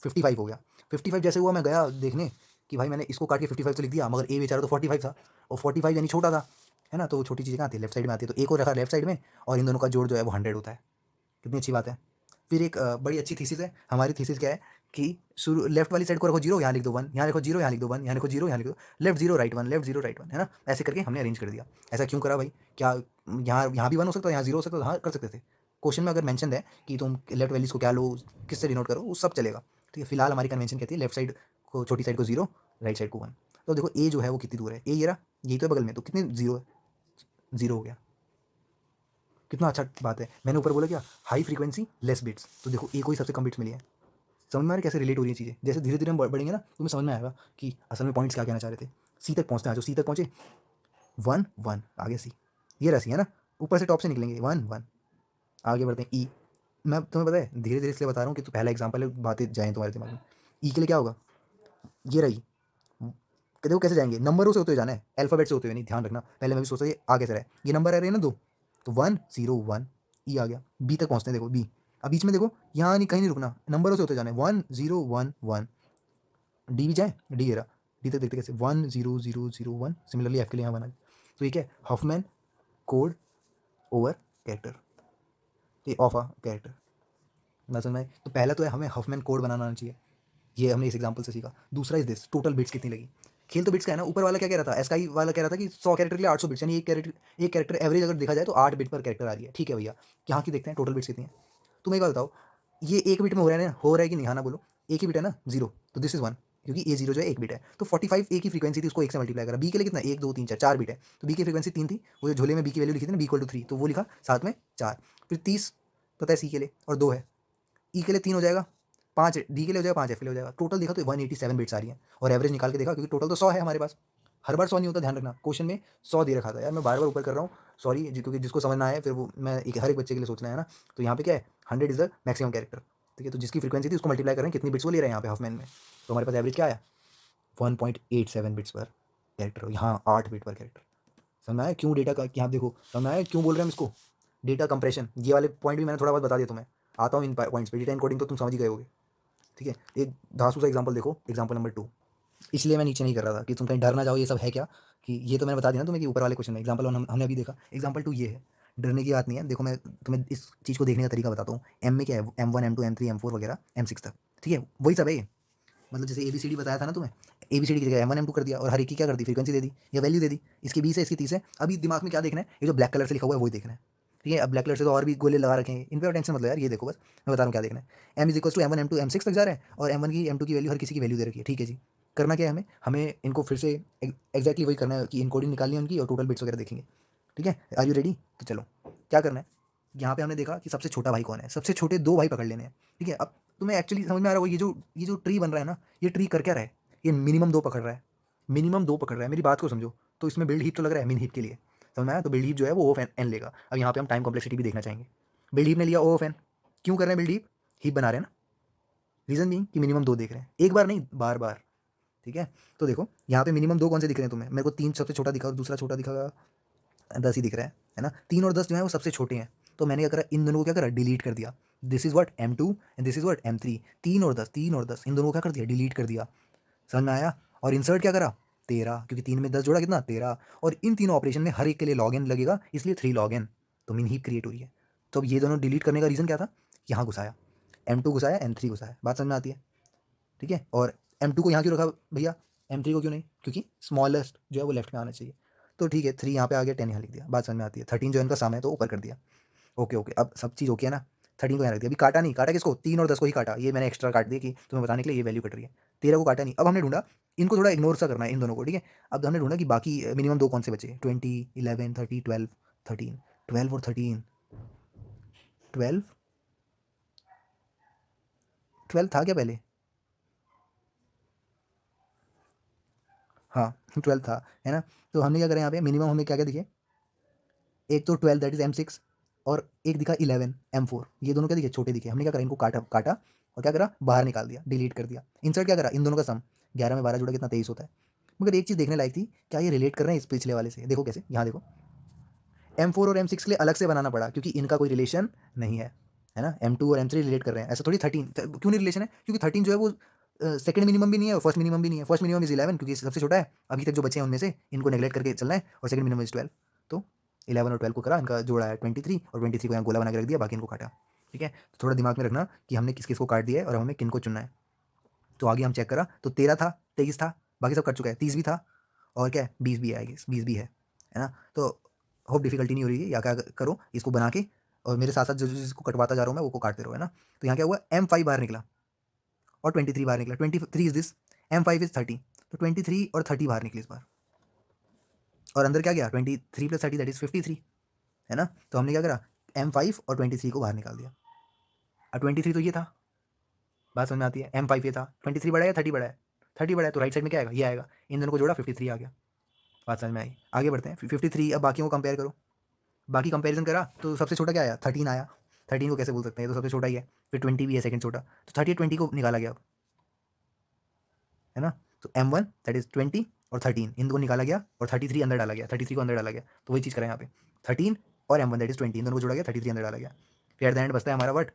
55 हो गया। 55 जैसे हुआ मैं गया देखने कि भाई मैंने इसको काट के 55 तो लिख दिया, मगर ए बेचारा तो 45 था, और 45 यानी छोटा था, है ना। तो वो छोटी चीज़ें कहाँ आती है, लेफ्ट साइड में आती है, तो एक और रखा लेफ्ट साइड में, और इन दोनों का जोड़ जो है वो 100 होता है। कितनी अच्छी बात है। फिर एक बड़ी अच्छी थीसिस है हमारी, थीसिस क्या है कि शुरू लेफ्ट वाली साइड को रखो जीरो, यहाँ लिख दो वन, यहाँ लिखो जीरो, यहाँ लिख दो वन, यहाँ लिखो जीरो, यहाँ लिख दो left zero right one, left zero right one, है ना। ऐसे करके हमने अरेंज कर दिया। ऐसा क्यों करा भाई, क्या यहाँ यहाँ भी वन हो सकता है, यहाँ जीरो हो सकता है, हाँ कर सकते थे। क्वेश्चन में अगर मेंशन है कि तुम लेफ्ट वैल्यूज को क्या लो, किससे डिनोट करो, वो सब चलेगा। ठीक है, फिलहाल हमारी कन्वेंशन कहती है लेफ्ट साइड को, छोटी साइड को जीरो, राइट साइड को वन। तो देखो ए जो है वो कितनी दूर है, ए ये रहा, यही तो है बगल में, तो कितनी जीरो है, जीरो हो गया। कितना अच्छा बात है, मैंने ऊपर बोला क्या, हाई फ्रीक्वेंसी लेस बिट्स, तो देखो ए को ही सबसे कम बिट्स मिली है। समझ में आ रहा है कैसे रिलेट हो रही है चीज़ें, जैसे धीरे धीरे हम बढ़ेंगे ना, तुम्हें समझ में आएगा कि असल में पॉइंट्स क्या कहना चाह रहे थे। सी तक पहुँचते हैं, जो सी तक पहुँचे, वन वन आगे सी, ये रहा सी, है ना। ऊपर से टॉप से निकलेंगे, वन वन, आगे बढ़ते हैं ई। मैं तुम्हें पता है धीरे धीरे इसलिए बता रहा हूँ कि तो पहला एग्जाम्पल है, बातें जाएँ तुम्हारे दिमाग में। ई के लिए क्या होगा, ये रही, देखो कैसे जाएंगे, नंबरों से होते हुए जाना है, अल्फाबेट से होते हुए नहीं, ध्यान रखना। पहले मैं भी सोचा ये आगे से रहा है, ये नंबर आ रहे हैं ना दो, तो वन जीरो वन, ई आ गया। बी तक पहुँचते हैं, देखो बी, अब बीच में देखो यहाँ नहीं, कहीं नहीं रुकना, नंबरों से होते जाना है, one zero one one. D भी जाए, डी ये रहा, डी तक देखते कैसे, one zero zero zero one. Similarly F के लिए यहाँ बना। तो ये क्या है, हफमैन कोड ओवर कैरेक्टर, ये ऑफ आ कैरेक्टर, ना समझ में आए? तो पहला तो है हमें हफमैन कोड बनाना आना चाहिए, ये हमने इस एग्जांपल से सीखा। दूसरा इज दिस, टोटल बिट्स कितनी लगी। खेल तो बिट्स का है ना, ऊपर वाला क्या कह रहा था, एस्काई वाला कह रहा था कि 100 कैरेक्टर के लिए 800 बिट्स, यानी एक कैरेक्टर एवरेज अगर देखा जाए तो 8 बिट पर कैरेक्टर आ रही है। ठीक है भैया, यहाँ की देखते हैं टोटल बिट्स कितनी है। तुम एक बात बताओ, ये एक बिट में हो रहा है ना, हो रहा है कि नहीं, हाँ ना बोलो। एक ही बिट है ना, जीरो, तो दिस इज वन, क्योंकि ए जीरो जो है एक बिट है, तो 45 ए की फ्रीक्वेंसी थी, उसको एक से मल्टीप्लाई करा। बी के लिए कितना, एक दो तीन चार, चार बिट है, तो बी की फ्रीक्वेंसी तीन थी, वो जो झोले में बी की वैल्यू लिखी थी ना, बी इक्वल टू 3, तो वो लिखा साथ में चार। फिर 30 पता है सी के लिए, और दो है, ई के लिए तीन हो जाएगा, पाँच डी के लिए हो जाएगा, पाँच एफ के लिए हो जाएगा। टोटल देखा तो 187 बिट्स आ रही हैं, और एवरेज निकाल के देखा, क्योंकि टोटल तो 100 है हमारे पास, हर बार 100 नहीं होता, ध्यान रखना। क्वेश्चन में 100 दे रखा था यार, मैं बार बार ऊपर कर रहा हूँ, सॉरी, क्योंकि जिसको समझना है फिर वो मैं एक हर एक बच्चे के लिए सोचना है ना। तो यहाँ पे क्या है, 100 इज द मैक्सिमम कैरेक्टर। ठीक है, तो जिसकी फ्रीक्वेंसी थी उसको मल्टीप्लाई कर रहे हैं, कितनी बिट्स वो ले रहे हैं यहाँ पे हाफमैन में, तो हमारे पास एवरेज क्या आया, 1.87 बिट्स पर कैरेक्टर, यहाँ 8 बिट पर कैरेक्टर। समझ आया क्यों डेटा का, यहाँ देखो समझ आया क्यों बोल रहे हैं हम इसको, डेटा कंप्रेशन। ये वाले पॉइंट भी मैंने थोड़ा बहुत बता दिया तुम्हें, आता हूँ इन पॉइंट्स पे, डेटा इनकोडिंग तो तुम समझ ही गए होगे। ठीक है, एक धांसू सा एग्जांपल देखो, एग्जांपल नंबर 2। इसलिए मैं नीचे नहीं कर रहा था कि तुम कहीं डर ना जाओ, ये सब है क्या, कि ये तो मैंने बता दिया ना तुम्हें कि ऊपर वाले क्वेश्चन में। एग्जांपल हमने अभी देखा, एग्जांपल 2 ये है, डरने की बात नहीं है। देखो मैं तुम्हें इस चीज़ को देखने का तरीका बताता हूँ। एम में क्या है, M1 M2 M3 M4 वगैरह M6 तक, ठीक है, वही सब है ये। मतलब जैसे ABCD बताया था ना तुम्हें, ABCD की जगह M1 M2 कर दिया, और हर एक की क्या कर दी, फ्रीक्वेंसी दे दी या वैल्यू दे दी, इसकी 20 है इसकी 30 है। अभी दिमाग में क्या देखना है, ये जो ब्लैक कलर से लिखा हुआ है वही देखना है। ठीक है। अब ब्लैक कलर से तो और भी गोले लगा रखे हैं, इन पर टेंशन मतलब यार, ये देखो बस मैं बता रहा हूँ क्या देखना है। M is equal to M1 M2 M6 तक जा रहा है और M1 की M2 की वैल्यू हर किसी की वैल्यू दे रखी है। ठीक है जी, करना क्या है हमें, हमें इनको फिर से एग्जैक्टली वही करना है कि इनकोडिंग निकालनी है उनकी और टोटल बिट्स वगैरह देखेंगे। ठीक है, आर यू रेडी? तो चलो क्या करना है, यहाँ पे हमने देखा कि सबसे छोटा भाई कौन है, सबसे छोटे दो भाई पकड़ लेने हैं। ठीक है, अब तुम्हें एक्चुअली समझ में आ रहा है ये जो ट्री बन रहा है ना, ये ट्री कर क्या रहा है, ये मिनिमम दो पकड़ रहा है, मिनिमम दो पकड़ रहा है, मेरी बात को समझो। तो इसमें बिल्ड हीप तो लग रहा है मिन हीप के लिए, समझ में आया? तो बिल्ड हीप जो है वो O ऑफ एन लेगा। अब यहाँ पे हम टाइम कॉम्प्लेक्सिटी भी देखना चाहेंगे। बिल्ड हीप ने लिया O ऑफ एन, क्यों कर रहे हैं बिल्ड हीप, हीप बना रहे हैं ना, रीजन बीइंग कि मिनिमम दो देख रहे हैं, एक बार नहीं बार बार। ठीक है, तो देखो यहाँ पे मिनिमम दो कौन से दिख रहे हैं तुम्हें, मेरे को 3 सबसे छोटा दिखा और दूसरा छोटा दिखा, 10 ही दिख रहा है ना, 3 और 10 जो है वो सबसे छोटे हैं। तो मैंने क्या करा, इन दोनों को क्या करा, डिलीट कर दिया। This is what M2 and this is what M3। 3 और 10 इन दोनों को क्या कर दिया, डिलीट कर दिया। समझ में आया? और इंसर्ट क्या करा, 13, क्योंकि 3 में 10 जोड़ा कितना, 13। और इन तीनों ऑपरेशन में हर एक के लिए लॉग एन लगेगा, इसलिए 3 लॉग एन, तो मीन हीप क्रिएट हुई है। तो अब ये दोनों डिलीट करने का रीज़न क्या था, यहाँ घुसाया, M2 घुसाया M3 घुसाया, बात समझ में आती है? ठीक है, और M2 को यहाँ क्यों रखा भैया, M3 को क्यों नहीं, क्योंकि स्मॉलेस्ट जो है वो लेफ्ट में आना चाहिए। तो ठीक है, 3 यहाँ पे आ गया, 10 यहाँ लिख दिया, बात समझ में आती है। 13 जो इनका सम है तो ऊपर कर दिया। ओके ओके, अब सब चीज़ ओके है ना। 13 को यहाँ रख दिया, अभी काटा नहीं, काटा किसको, 3 और 10 को ही काटा, ये मैंने एक्स्ट्रा काट दिया कि तुम्हें बताने के लिए ये वैल्यू कट रही है। 13 को काटा नहीं। अब हमने ढूंढा, इनको थोड़ा इग्नोर सा करना है इन दोनों को। ठीक है, अब हमने ढूंढा कि बाकी मिनिमम दो कौन से बचे, 20 11 30 12 13, 12 और 13, 12 12 था क्या पहले, हाँ 12 था, है ना। तो हमने क्या करें यहाँ पे, मिनिमम हमें क्या क्या दिखे, एक तो 12 दैट इज M6 और एक दिखा 11 M4, ये दोनों क्या दिखे, छोटे दिखे। हमने क्या करा, इनको काटा काटा और क्या करा, बाहर निकाल दिया, डिलीट कर दिया। इंसर्ट क्या करा, इन दोनों का सम, 11 में 12 जोड़ा कितना, 23 होता है। मगर एक चीज़ देखने लायक थी, क्या ये रिलेट कर रहे हैं इस पिछले वाले से, देखो कैसे, यहाँ देखो M4 और M6 के लिए अलग से बनाना पड़ा क्योंकि इनका कोई रिलेशन नहीं है ना। M2 और M3 रिलेट कर रहे हैं, ऐसा थोड़ी 13 क्यों नहीं रिलेशन है, क्योंकि 13 जो है वो सेकंड मिनिमम भी नहीं है और फर्स्ट मिनिमम भी नहीं है। फर्स्ट मिनिमम इज 11 क्योंकि सबसे छोटा है, अभी तक जो बचे हैं उनमें से इनको नेगलेक्ट करके चलना है, और सेकंड मिनिमम इज 12। तो 11 और 12 को करा, इनका जोड़ा है 23 और 23 को यहाँ गोला बना के रख दिया, बाकी इनको काटा। ठीक है, तो थोड़ा दिमाग में रखना कि हमने किस किस को काट दिया है और हमें किन को चुनना है। तो आगे हम चेक करा तो 13 था, 23 था, बाकी सब कट चुका है, 30 भी था और क्या है 20 भी है, आई गेस 20 भी है ना। तो होप डिफिकल्टी नहीं हो रही है, या क्या करो इसको बना के और मेरे साथ साथ जो जिसको कटवाता जा रहा हूँ मैं वो को काटते रहो, है ना। तो यहाँ क्या हुआ, M5 बाहर निकला और 23 बाहर निकला, 23 इज दिस, M5 इज 30, तो 23 और 30 बाहर निकले इस बार। और अंदर क्या गया, 23 + 30 दैट इज 53, है ना। तो हमने क्या करा, M5 और 23 को बाहर निकाल दिया। अब 23 तो ये था, बात समझ में आती है, M5 ये था, 23 बड़ा है 30 बड़ा है, 30 बड़ा है तो राइट साइड में क्या आएगा, ये आएगा, इन दोनों को जोड़ा 53 आ गया। बात समझ में आई, आगे बढ़ते हैं। 53, अब बाकियों को कंपेयर करो, बाकी कंपैरिजन करा तो सबसे छोटा क्या आया, 13 आया। 13 को कैसे बोल सकते हैं, ये तो सबसे छोटा ही है। फिर 20 भी है सेकंड छोटा, तो 30 20 को निकाला गया अब, है ना। तो M1 दैट इज 20 और 13 इन दो को निकाला गया और 33 अंदर डाला गया, 33 को अंदर डाला गया, तो वही चीज़ करें यहाँ पे, 13 और M1 दैट इज 20 इन दोनों को जोड़ा गया, 33 अंदर डाला गया। फिर एट द एंड बचता है हमारा वट